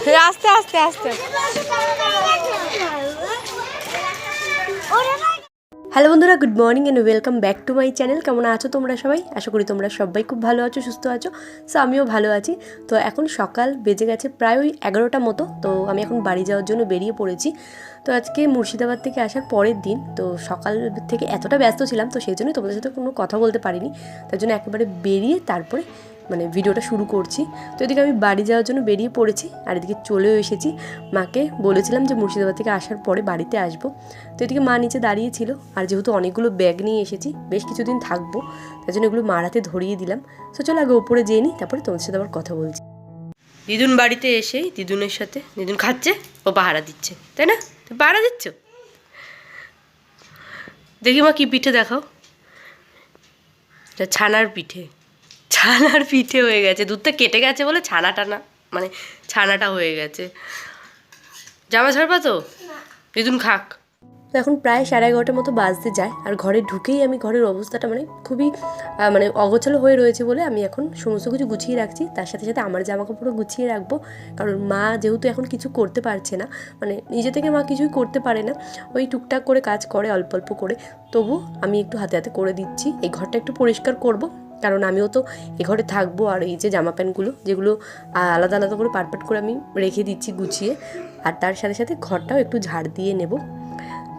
আস্তে আস্তে আস্তে। হ্যালো বন্ধুরা, good morning and welcome back to my channel. কেমন আছো তোমরা সবাই? আশা করি তোমরা সবাই খুব ভালো আছো, সুস্থ আছো। সো আমিও ভালো আছি। তো এখন সকাল বেজে গেছে প্রায় ওই 11টা মতো। তো আমি এখন বাড়ি যাওয়ার জন্য বেরিয়ে পড়েছি। তো আজকে মুর্শিদাবাদ থেকে আসার পরের দিন, তো সকাল থেকে এতটা ব্যস্ত ছিলাম, তো সেই জন্যই তোমাদের সাথে কোনো কথা বলতে পারিনি। তার জন্য একেবারে বেরিয়ে তারপরে ভিডিওটা শুরু করছি। তো এদিকে আমি বাড়ি যাওয়ার জন্য বেরিয়ে পড়েছি, আর এদিকে চলেও এসেছি। মাকে বলেছিলাম যে মুর্শিদাবাদ থেকে আসার পরে বাড়িতে আসবো। তো এদিকে মা নিচে দাঁড়িয়েছিল, আর যেহেতু অনেকগুলো ব্যাগ নিয়ে এসেছি, বেশ কিছুদিন থাকবো, তার জন্য এগুলো মার হাতে ধরিয়ে দিলাম। তো চলো আগে ওপরে যেয়ে নিই, তারপরে তোমাদের সাথে আবার কথা বলছি। দিদুন বাড়িতে এসেই দিদুনের সাথে দিদুন খাচ্ছে, ও পাহারা দিচ্ছে, তাই না? তুমি পাহারা দিচ্ছ? দেখি মা কি পিঠে দেখাও। এটা ছানার পিঠে। ছানার পিঠে হয়ে গেছে, দুধটা কেটে গেছে বলে ছানাটা ছানাটা হয়ে গেছে। জামা ছাড়বা তো? দিদুন খাক। তো এখন প্রায় 11:30 মতো বাজতে যায়, আর ঘরে ঢুকেই আমি ঘরের অবস্থাটা খুবই অগোছালো হয়ে রয়েছে বলে আমি এখন সমস্ত কিছু গুছিয়ে রাখছি। তার সাথে সাথে আমার জামা কাপড়ও গুছিয়ে রাখবো, কারণ মা যেহেতু এখন কিছু করতে পারছে না, নিজে থেকে মা কিছুই করতে পারে না, ওই টুকটাক করে কাজ করে অল্প অল্প করে। তবু আমি একটু হাতে হাতে করে দিচ্ছি। এই ঘরটা একটু পরিষ্কার করব, কারণ আমিও তো এ ঘরে থাকবো। আর এই যে জামা প্যান্টগুলো যেগুলো আলাদা আলাদা করে পাট করে আমি রেখে দিচ্ছি গুছিয়ে, আর তার সাথে সাথে ঘরটাও একটু ঝাড় দিয়ে নেব।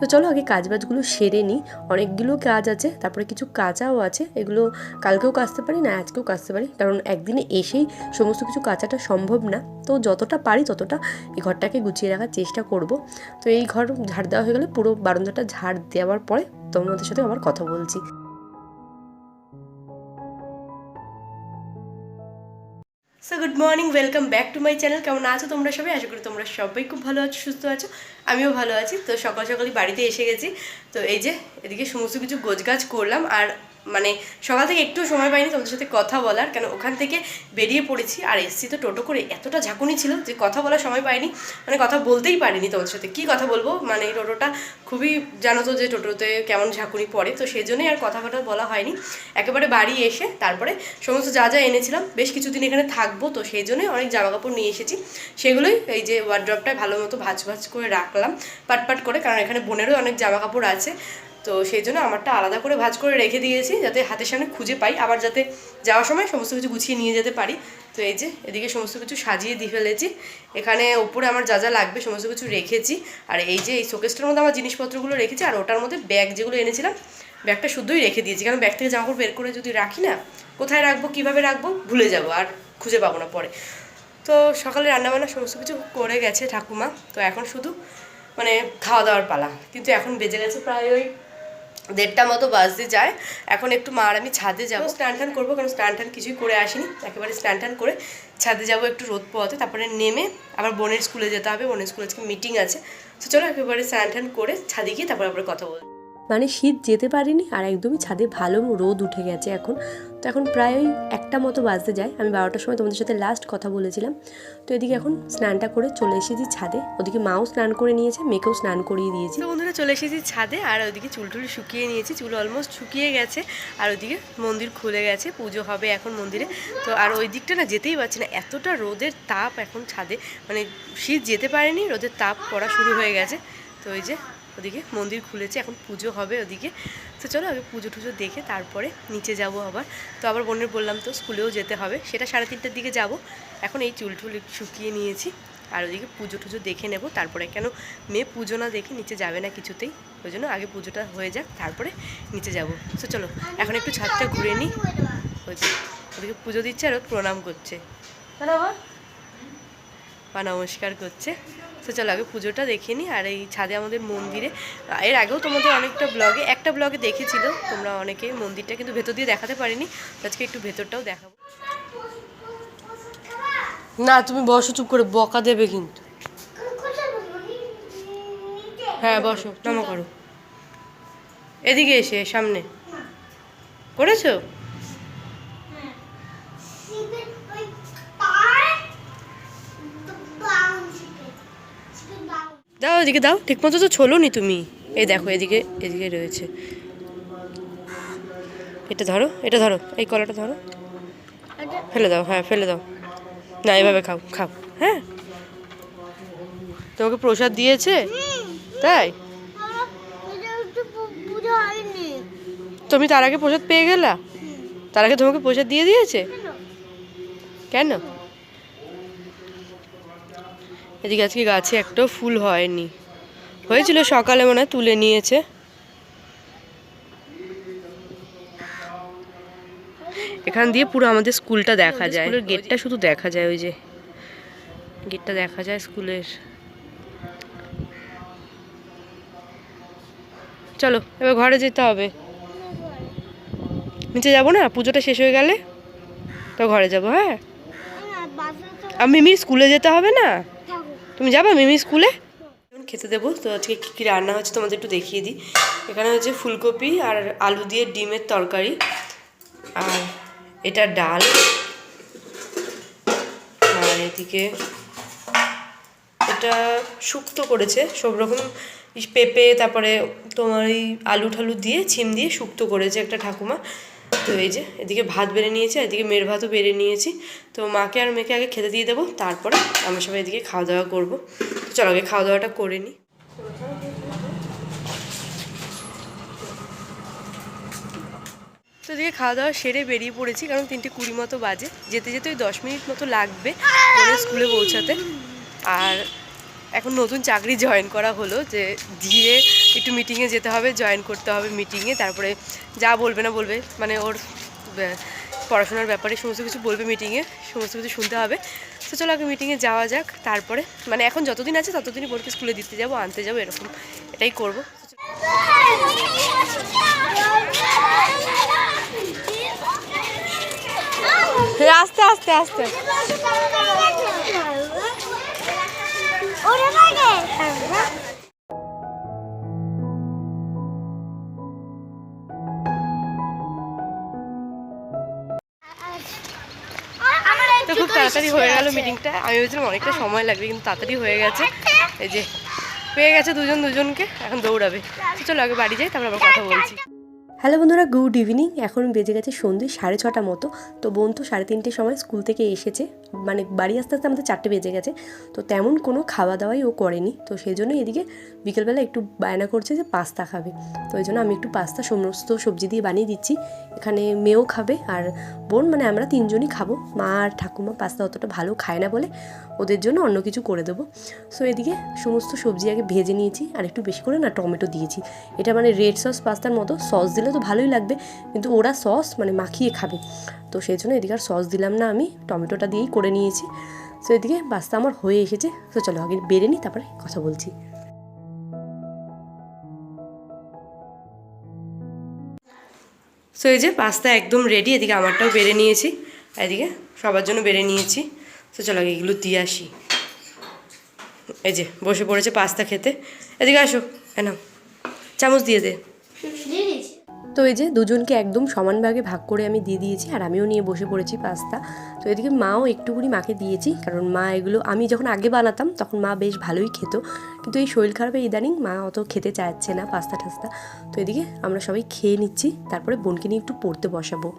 তো চলো আগে কাজবাজগুলো সেরে নিই। অনেকগুলো কাজ আছে, তারপরে কিছু কাচাও আছে। এগুলো কালকেও কাচতে পারি, না আজকেও কাচতে পারি, কারণ একদিনে এসেই সমস্ত কিছু কাচাটা সম্ভব না। তো যতটা পারি ততটা এই ঘরটাকে গুছিয়ে রাখার চেষ্টা করব। তো এই ঘর ঝাড় দেওয়া হয়ে গেলে পুরো বারান্দাটা ঝাড় দেওয়ার পরে তোমাদের সাথে আবার কথা বলছি। So good morning, welcome back to my channel. কেমন আছো তোমরা সবাই? আশা করি তোমরা সবাই খুব ভালো আছো, সুস্থ আছো। আমিও ভালো আছি। তো সকাল সকালই বাড়িতে এসে গেছি। তো এই যে এদিকে সমস্ত কিছু গোছগাছ করলাম, আর সকাল থেকে একটু সময় পাইনি তোমাদের সাথে কথা বলার, কেন ওখান থেকে বেরিয়ে পড়েছি আর এসছি তো টোটো করে। এতটা ঝাঁকুনি ছিল যে কথা বলার সময় পাইনি, কথা বলতেই পারিনি তোমাদের সাথে। কি কথা বলবো, এই টোটোটা খুবই জানো তো যে টোটোতে কেমন ঝাঁকুনি পড়ে, তো সেই জন্যই আর কথা বলা হয়নি। একেবারে বাড়ি এসে তারপরে সমস্ত যা যা এনেছিলাম, বেশ কিছুদিন এখানে থাকবো, তো সেই জন্যই অনেক জামা কাপড় নিয়ে এসেছি। সেগুলোই এই যে ওয়ার্ড্রপটায় ভালো মতো ভাঁজ করে রাখলাম পাট করে, কারণ এখানে বোনেরও অনেক জামা কাপড় আছে। তো সেই জন্য আমারটা আলাদা করে ভাঁজ করে রেখে দিয়েছি, যাতে হাতের সামনে খুঁজে পাই, আবার যাতে যাওয়ার সময় সমস্ত কিছু গুছিয়ে নিয়ে যেতে পারি। তো এই যে এদিকে সমস্ত কিছু সাজিয়ে দিয়ে ফেলেছি। এখানে উপরে আমার যা যা লাগবে সমস্ত কিছু রেখেছি, আর এই যে এই শোকেসটার মধ্যে আমার জিনিসপত্রগুলো রেখেছি, আর ওটার মধ্যে ব্যাগ যেগুলো এনেছিলাম ব্যাগটা শুদ্ধই রেখে দিয়েছি, কারণ ব্যাগ থেকে জামাকাপড় বের করে যদি রাখি না, কোথায় রাখবো কীভাবে রাখবো ভুলে যাবো, আর খুঁজে পাবো না পরে। তো সকালে রান্নাবান্না সমস্ত কিছু করে গেছে ঠাকুমা। তো এখন শুধু খাওয়া দাওয়ার পালা। কিন্তু এখন বেজে গেছে প্রায় ওই 1:30 মতো বাজতে যায়। এখন একটু মা আর আমি ছাদে যাবো, স্নান টান করবো, কারণ স্নান টান কিছুই করে আসিনি। একেবারে স্নান টান করে ছাদে যাবো একটু রোদ পোয়াতে, তারপরে নেমে আবার বোনের স্কুলে যেতে হবে। বোনের স্কুলে আজকে মিটিং আছে। তো চলো একেবারে স্নান টান করে ছাদে গিয়ে তারপরে আবার কথা বলবো। শীত যেতে পারিনি, আর একদমই ছাদে ভালো রোদ উঠে গেছে এখন। তো এখন প্রায় ওই 1টা মতো বাজতে যায়। আমি 12টার সময় তোমাদের সাথে লাস্ট কথা বলেছিলাম। তো এদিকে এখন স্নানটা করে চলে এসেছি ছাদে। ওদিকে মাও স্নান করে নিয়েছে, মেয়েকেও স্নান করিয়ে দিয়েছি। তো বন্ধুরা চলে এসেছি ছাদে, আর ওদিকে চুল শুকিয়ে নিয়েছি। চুল অলমোস্ট শুকিয়ে গেছে, আর ওইদিকে মন্দির খুলে গেছে, পুজো হবে এখন মন্দিরে। তো আর ওই দিকটা না যেতেই পারছি না, এতটা রোদের তাপ এখন ছাদে, শীত যেতে পারেনি, রোদের তাপ পড়া শুরু হয়ে গেছে। তো ওই যে ওদিকে মন্দির খুলেছে, এখন পুজো হবে ওদিকে। তো চলো আগে পুজো টুজো দেখে তারপরে নিচে যাব আবার। তো আবার বোনের বললাম তো স্কুলেও যেতে হবে, সেটা 3:30টার দিকে যাব। এখন এই চুল শুকিয়ে নিয়েছি, আর ওদিকে পুজো টুজো দেখে নেব তারপরে, কেন মেয়ে পুজো না দেখে নিচে যাবে না কিছুতেই। ওই জন্য আগে পুজোটা হয়ে যাক, তারপরে নিচে যাব। তো চলো এখন একটু ছাদটা ঘুরে নিই। ওই যে ওদিকে পুজো দিচ্ছে আর ও প্রণাম করছে, বা নমস্কার করছে। তো চলো আগে পুজোটা দেখে নিই। আর এই ছাদে আমাদের মন্দিরে, এর আগেও তোমাদের একটা ব্লগে দেখেছিল তোমরা অনেকে মন্দিরটা, কিন্তু ভেতর দিয়ে দেখাতে পারিনি। আজকে একটু ভেতরটাও দেখাবো। না তুমি বসো, চুপ করে, বকা দেবে কিন্তু। হ্যাঁ বসো, নামো করো, এদিকে এসে সামনে করেছো। দাও এদিকে দাও, ঠিক মতো তো ছোলো নি তুমি। এই দেখো এদিকে রয়েছে, এটা ধরো এই কলাটা ধরো, ফেলে দাও, হ্যাঁ ফেলে দাও, না এভাবে খাও হ্যাঁ। তোমাকে প্রসাদ দিয়েছে? তাই? তুমি তার আগে প্রসাদ পেয়ে গেলা? তার আগে তোমাকে প্রসাদ দিয়ে দিয়েছে? কেন? এদিকে আজকে গাছে একটাও ফুল হয়নি, হয়েছিল সকালে মনে হয় তুলে নিয়েছে। এখান দিয়ে পুরো আমাদের স্কুলটা দেখা যায়, স্কুলের গেটটা শুধু দেখা যায়, ওই যে গেটটা দেখা যায় স্কুলের। চলো এবার ঘরে যেতে হবে। নিচে যাবো না, পুজোটা শেষ হয়ে গেলে তো ঘরে যাবো। হ্যাঁ, আর মিমির স্কুলে যেতে হবে না? তুমি যাবা মিমির স্কুলে? খেতে দেবো তো। আজকে কী কী রান্না হচ্ছে তোমাদের একটু দেখিয়ে দিই। এখানে হচ্ছে ফুলকপি আর আলু দিয়ে ডিমের তরকারি, আর এটা ডাল, আর এদিকে এটা শুক্তো করেছে সব রকম পেঁপে, তারপরে তোমার এই আলু ঠালু দিয়ে ছিম দিয়ে শুক্তো করেছে একটা ঠাকুমা। তো এই যে এদিকে ভাত বেড়ে নিয়েছি, এদিকে মেয়ের ভাতও বেড়ে নিয়েছি। তো মাকে আর মেয়েকে আগে খেতে দিয়ে দেবো, তারপরে আমরা সবাই এদিকে খাওয়া দাওয়া করবো। চলো আগে খাওয়া দাওয়াটা করে নিই। তো এদিকে খাওয়া দাওয়া সেরে বেরিয়ে পড়েছি, কারণ 3:20 মতো বাজে। যেতে যেতে ওই 10 মিনিট মতো লাগবে স্কুলে পৌঁছাতে। আর এখন নতুন চাকরি জয়েন করা হলো, যে গিয়ে একটু মিটিংয়ে যেতে হবে, জয়েন করতে হবে মিটিংয়ে। তারপরে যা বলবে না বলবে, মানে ওর পড়াশোনার ব্যাপারে সমস্ত কিছু বলবে মিটিংয়ে, সমস্ত কিছু শুনতে হবে। তো চলো আগে মিটিংয়ে যাওয়া যাক, তারপরে মানে এখন যতদিন আছে ততদিনই বোনকে স্কুলে দিতে যাবো, আনতে যাবো, এরকম এটাই করবো। আস্তে আস্তে আস্তে। তো খুব তাড়াতাড়ি হয়ে গেল মিটিংটা। আমি ভেবেছিলাম অনেকটা সময় লাগবে, কিন্তু তাড়াতাড়ি হয়ে গেছে। এই যে পেয়ে গেছে দুজন দুজনকে, এখন দৌড়াবে। চলো আগে বাড়ি যাই, তারপর আবার কথা বলছি। হ্যালো বন্ধুরা, গুড ইভিনিং। এখন বেজে গেছে সন্ধ্যে 6:30 মতো। তো বোন তো 3:30 সময় স্কুল থেকে এসেছে, মানে বাড়ি আস্তে আস্তে আমাদের 4টে বেজে গেছে। তো তেমন কোনো খাওয়া দাওয়াই ও করেনি। তো সেই জন্য এদিকে বিকেলবেলা একটু বায়না করছে যে পাস্তা খাবে। তো ওই জন্য আমি একটু পাস্তা সমস্ত সবজি দিয়ে বানিয়ে দিচ্ছি। এখানে মেয়েও খাবে আর বোন, মানে আমরা 3জনই খাবো। মা আর ঠাকুমা পাস্তা অতটা ভালো খায় না বলে ওদের জন্য অন্য কিছু করে দেবো। সো এদিকে সমস্ত সবজি আগে ভেজে নিয়েছি, আর একটু বেশি করে না টমেটো দিয়েছি। এটা মানে রেড সস পাস্তার মতো, সস দিলে তো ভালোই লাগবে, কিন্তু ওরা সস মানে মাখিয়ে খাবে। তো সেই জন্য এদিকে আর সস দিলাম না, আমি টমেটোটা দিয়েই করে নিয়েছি। সো এদিকে পাস্তা আমার হয়ে এসেছে। তো চলো আগে বেড়ে নিই, তারপরে কথা বলছি। সো এই যে পাস্তা একদম রেডি। এদিকে আমারটাও বেড়ে নিয়েছি, এদিকে সবার জন্য বেড়ে নিয়েছি। তো চলো আগে এগুলো দিয়ে আসি। এই যে বসে পড়েছে পাস্তা খেতে। এদিকে আসো, নাও চামচ দিয়ে দে। তো এই যে দুজনকে একদম সমান ভাগে ভাগ করে আমি দিয়ে দিয়েছি, আর আমিও নিয়ে বসে পড়েছি পাস্তা। তো এদিকে মাও একটুকুনি মাকে দিয়েছি, কারণ মা এগুলো আমি যখন আগে বানাতাম তখন মা বেশ ভালোই খেত, কিন্তু এই শরীর খারাপে ইদানিং মা অত খেতে চাচ্ছে না পাস্তা টাস্তা। তো এদিকে আমরা সবাই খেয়ে নিচ্ছি, তারপরে বোনকে নিয়ে একটু পড়তে বসাবো।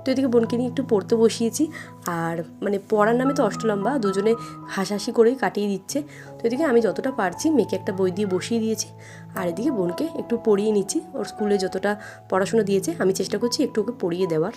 তো এদিকে বোনকে নিয়ে একটু পড়তে বসিয়েছি, আর মানে পড়ার নামে তো অষ্টলম্বা, দুজনে হাসাহাসি করেই কাটিয়ে দিচ্ছে। তো এদিকে আমি যতটা পারছি মেয়েকে একটা বই দিয়ে বসিয়ে দিয়েছি, আর এদিকে বোনকে একটু পড়িয়ে নিচ্ছি। ওর স্কুলে যতটা পড়াশোনা দিয়েছে আমি চেষ্টা করছি একটু ওকে পড়িয়ে দেওয়ার।